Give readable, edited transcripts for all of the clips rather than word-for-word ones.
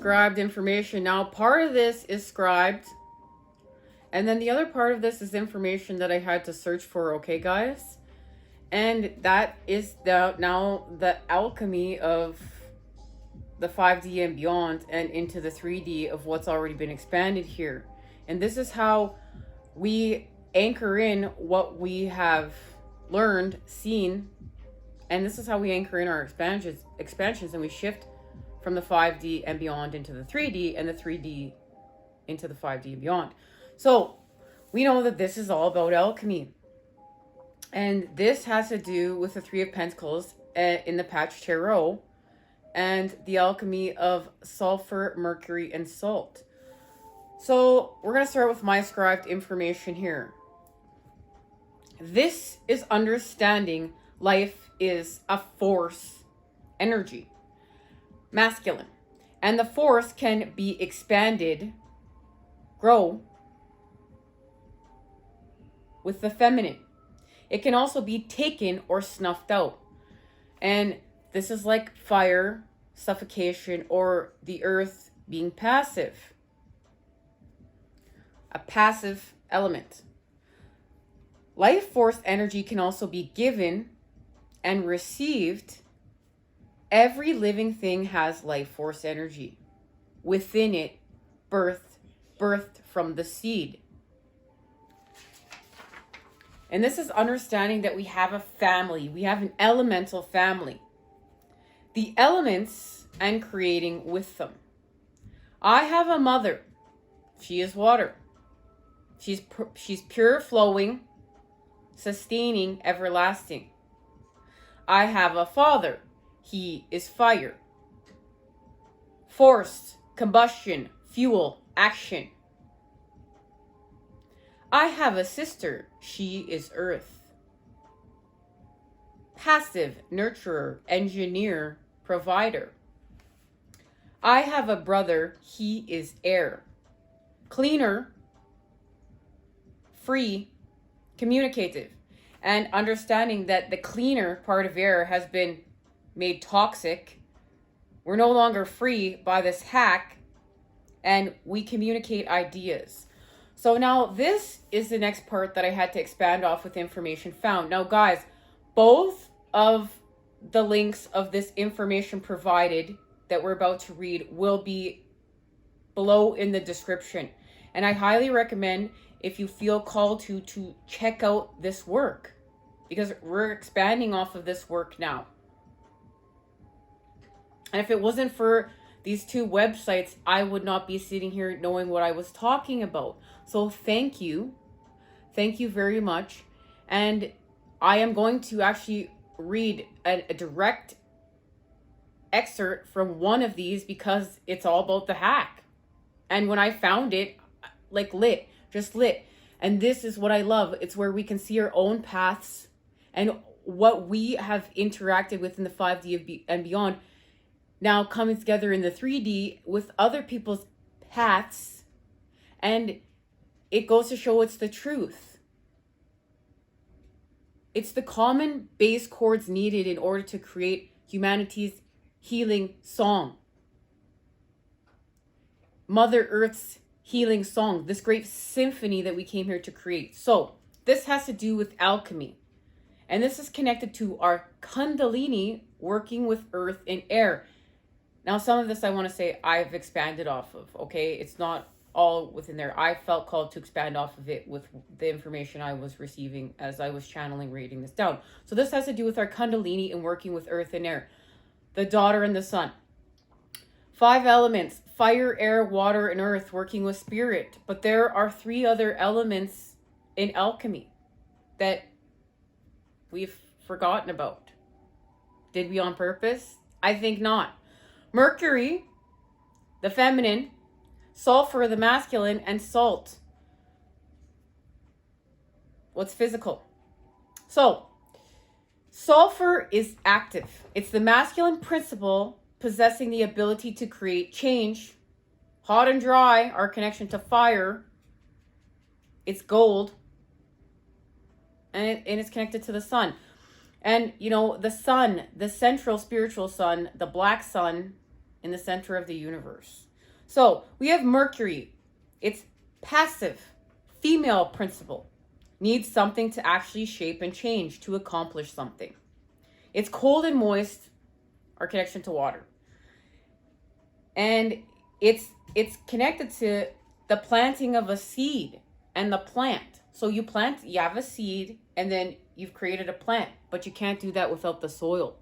scribed information. Now, part of this is scribed. And then the other part of this is information that I had to search for, okay, guys? And that is now the alchemy of the 5D and beyond and into the 3D of what's already been expanded here. And this is how we anchor in what we have learned, seen, and this is how we anchor in our expansions, and we shift from the 5D and beyond into the 3D, and the 3D into the 5D and beyond. So we know that this is all about alchemy. And this has to do with the Three of Pentacles in the Patch Tarot and the alchemy of sulfur, mercury, and salt. So we're going to start with my scribed information here. This is understanding life is a force energy, masculine. And the force can be expanded, grow with the feminine. It can also be taken or snuffed out. And this is like fire, suffocation, or the earth being passive. A passive element. Life force energy can also be given and received. Every living thing has life force energy. Within it, birthed from the seed. And this is understanding that we have a family. We have an elemental family. The elements and creating with them. I have a mother. She is water. She's pure flowing, sustaining, everlasting. I have a father. He is fire. Force, combustion, fuel, action. I have a sister. She is earth. Passive, nurturer, engineer, provider. I have a brother. He is air. Cleaner, free, communicative. And understanding that the cleaner part of air has been made toxic. We're no longer free by this hack. And we communicate ideas. So now this is the next part that I had to expand off with information found. Now guys, both of the links of this information provided that we're about to read will be below in the description. And I highly recommend, if you feel called to check out this work, because we're expanding off of this work now. And if it wasn't for these two websites, I would not be sitting here knowing what I was talking about. So thank you. Thank you very much. And I am going to actually read a direct excerpt from one of these because it's all about the hack. And when I found it, like just lit. And this is what I love. It's where we can see our own paths and what we have interacted with in the 5D and beyond now coming together in the 3D with other people's paths. And it goes to show it's the truth. It's the common base chords needed in order to create humanity's healing song. Mother Earth's healing song, this great symphony that we came here to create. So this has to do with alchemy. And this is connected to our Kundalini working with earth and air. Now, some of this I want to say I've expanded off of, okay? It's not all within there. I felt called to expand off of it with the information I was receiving as I was channeling, reading this down. So this has to do with our Kundalini and working with earth and air. The daughter and the sun. 5 elements, fire, air, water, and earth, working with spirit. But there are 3 other elements in alchemy that we've forgotten about. Did we on purpose? I think not. Mercury, the feminine, sulfur, the masculine, and salt, what's physical. So, sulfur is active. It's the masculine principle possessing the ability to create change. Hot and dry, our connection to fire. It's gold. And it's connected to the sun. And, you know, the sun, the central spiritual sun, the black sun in the center of the universe. So we have Mercury. It's passive, female principle. Needs something to actually shape and change to accomplish something. It's cold and moist, our connection to water. And it's connected to the planting of a seed and the plant. So you have a seed, and then you've created a plant, but you can't do that without the soil.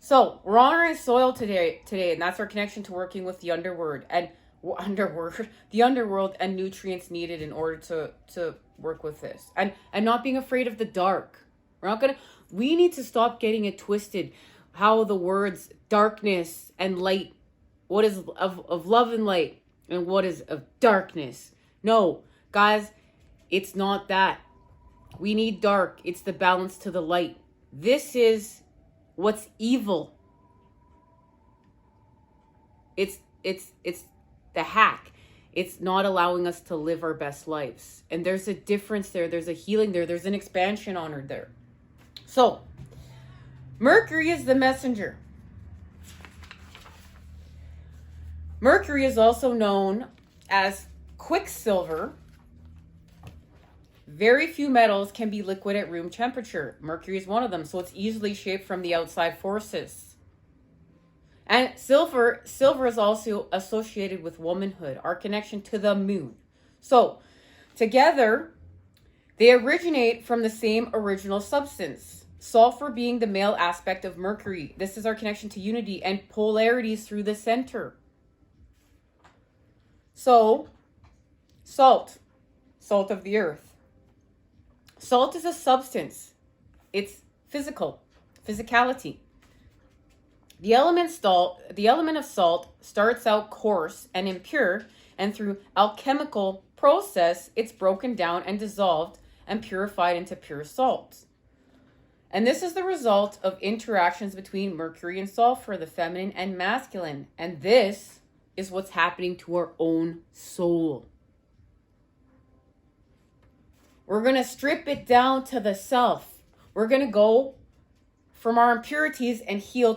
So we're honoring soil today, and that's our connection to working with the underworld and nutrients needed in order to work with this, and not being afraid of the dark. We need to stop getting it twisted. How the words darkness and light, what is of love and light, and what is of darkness? No, guys, it's not that. We need dark. It's the balance to the light. This is what's evil. It's the hack. It's not allowing us to live our best lives. And there's a difference there. There's a healing there. There's an expansion honored there. So, Mercury is the messenger. Mercury is also known as quicksilver. Very few metals can be liquid at room temperature. Mercury is one of them, so it's easily shaped from the outside forces. And silver is also associated with womanhood, our connection to the moon. So, together, they originate from the same original substance. Sulfur being the male aspect of Mercury. This is our connection to unity and polarities through the center. So, salt of the earth. Salt is a substance. It's physicality. The element of salt starts out coarse and impure, and through alchemical process, it's broken down and dissolved and purified into pure salt. And this is the result of interactions between Mercury and sulfur, the feminine and masculine. And this is what's happening to our own soul. We're going to strip it down to the self. We're going to go from our impurities and heal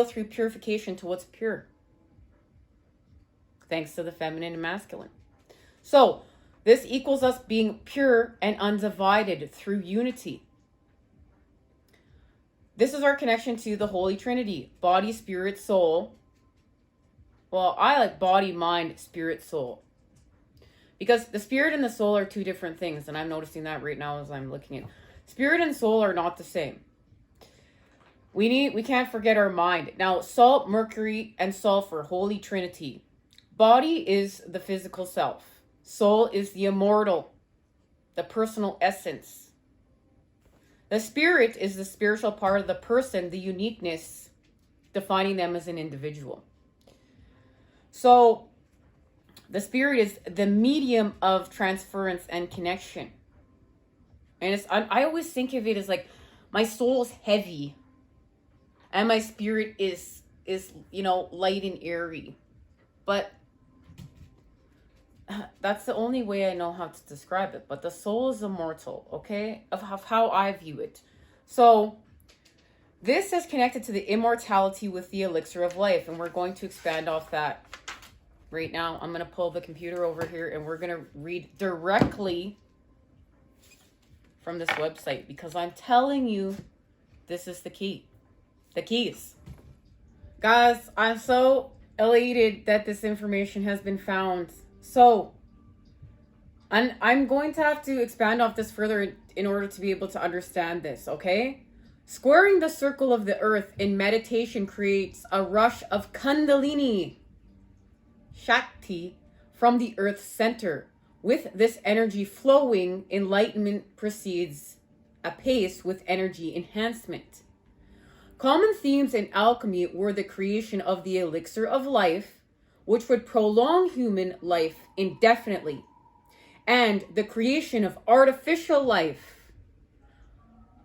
through purification to what's pure. Thanks to the feminine and masculine. So, this equals us being pure and undivided through unity. This is our connection to the Holy Trinity, body, spirit, soul. Well, I like body, mind, spirit, soul. Because the spirit and the soul are two different things, and I'm noticing that right now as I'm looking at. Spirit and soul are not the same. We can't forget our mind. Now, salt, Mercury, and sulfur, Holy Trinity. Body is the physical self. Soul is the immortal, the personal essence. The spirit is the spiritual part of the person, the uniqueness, defining them as an individual. So, the spirit is the medium of transference and connection. And I always think of it as like, my soul's heavy. And my spirit is light and airy. But that's the only way I know how to describe it. But the soul is immortal, okay? Of how I view it. So, this is connected to the immortality with the elixir of life. And we're going to expand off that right now. I'm going to pull the computer over here and we're going to read directly from this website. Because I'm telling you, this is the key. The keys. Guys, I'm so elated that this information has been found. So, I'm going to have to expand off this further in order to be able to understand this, okay? Squaring the circle of the earth in meditation creates a rush of Kundalini, Shakti, from the earth's center. With this energy flowing, enlightenment proceeds apace with energy enhancement. Common themes in alchemy were the creation of the elixir of life, which would prolong human life indefinitely, and the creation of artificial life,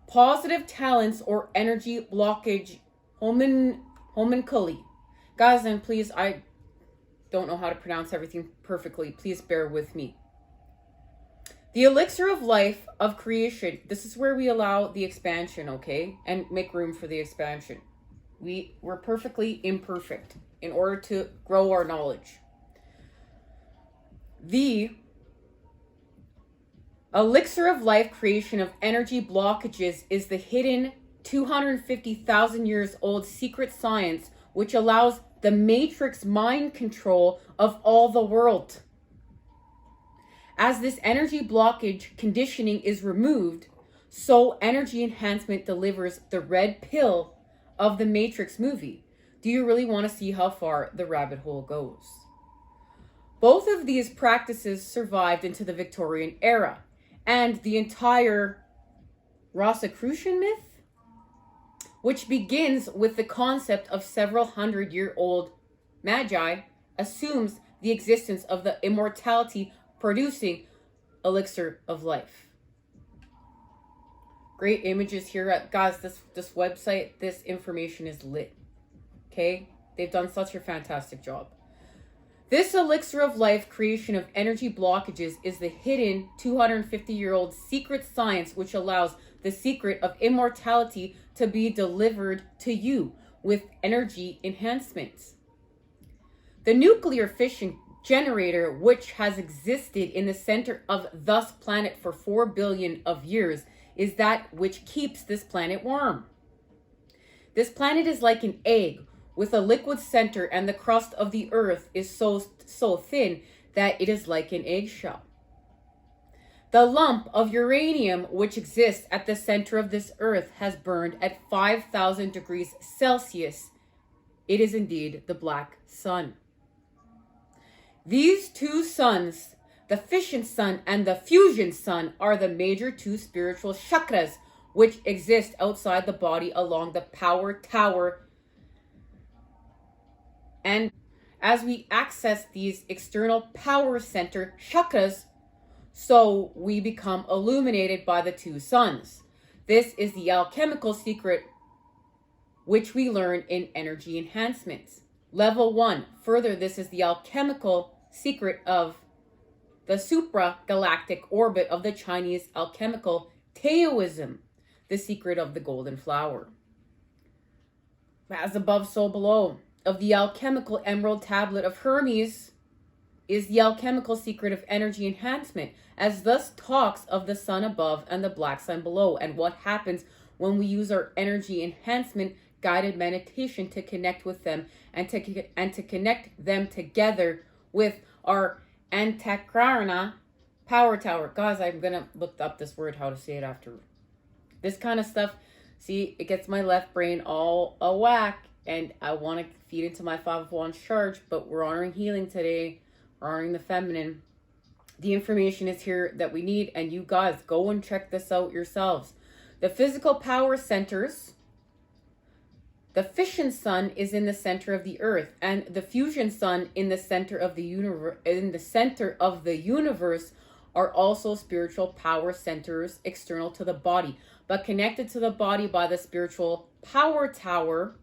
positive talents or energy blockage, homunculi. Guys, and please, I don't know how to pronounce everything perfectly. Please bear with me. The elixir of life, of creation, this is where we allow the expansion, okay? And make room for the expansion. We're perfectly imperfect in order to grow our knowledge. The elixir of life creation of energy blockages is the hidden 250,000 years old secret science which allows the matrix mind control of all the world. As this energy blockage conditioning is removed, so energy enhancement delivers the red pill of the Matrix movie. Do you really want to see how far the rabbit hole goes? Both of these practices survived into the Victorian era, and the entire Rosicrucian myth, which begins with the concept of several hundred-year-old magi, assumes the existence of the immortality producing elixir of life. Great images here. Guys, this website, this information is lit. Okay? They've done such a fantastic job. This elixir of life creation of energy blockages is the hidden 250-year-old secret science which allows the secret of immortality to be delivered to you with energy enhancements. The nuclear fission generator, which has existed in the center of this planet for 4 billion of years, is that which keeps this planet warm. This planet is like an egg with a liquid center, and the crust of the earth is so thin that it is like an eggshell. The lump of uranium which exists at the center of this earth has burned at 5,000 degrees Celsius. It is indeed the black sun. These two suns, the fission sun and the fusion sun, are the major two spiritual chakras which exist outside the body along the power tower. And as we access these external power center chakras, so we become illuminated by the two suns. This is the alchemical secret which we learn in energy enhancements. Level 1. Further, this is the alchemical secret of the supra-galactic orbit of the Chinese alchemical Taoism, the secret of the golden flower. As above, so below. Of the alchemical emerald tablet of Hermes is the alchemical secret of energy enhancement, as thus talks of the sun above and the black sun below, and what happens when we use our energy enhancement guided meditation to connect with them and to connect them together with our Antakarana power tower. Guys, I'm gonna look up this word, how to say it after. This kind of stuff, see, it gets my left brain all a whack, and I want to feed into my 501 charge, but we're honoring healing today. We're honoring the feminine. The information is here that we need, and you guys go and check this out yourselves. The physical power centers. The fission sun is in the center of the earth, and the fusion sun in the center of the universe. In the center of the universe are also spiritual power centers external to the body, but connected to the body by the spiritual power tower.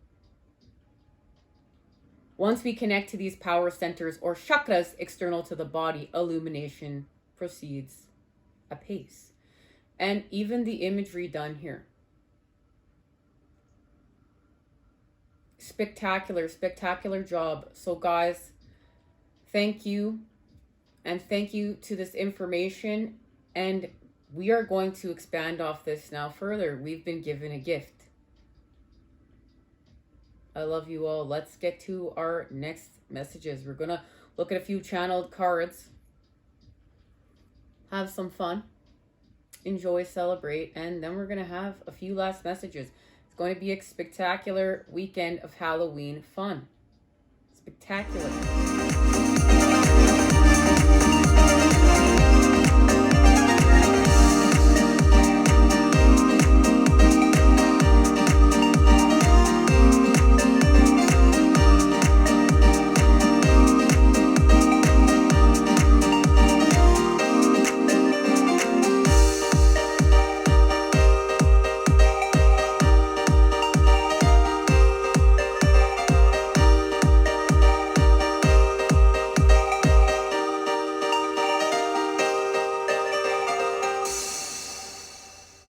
Once we connect to these power centers or chakras external to the body, illumination proceeds apace. And even the imagery done here. Spectacular job. So guys, thank you. And thank you to this information. And we are going to expand off this now further. We've been given a gift. I love you all. Let's get to our next messages. We're going to look at a few channeled cards. Have some fun. Enjoy, celebrate. And then we're going to have a few last messages. It's going to be a spectacular weekend of Halloween fun. Spectacular.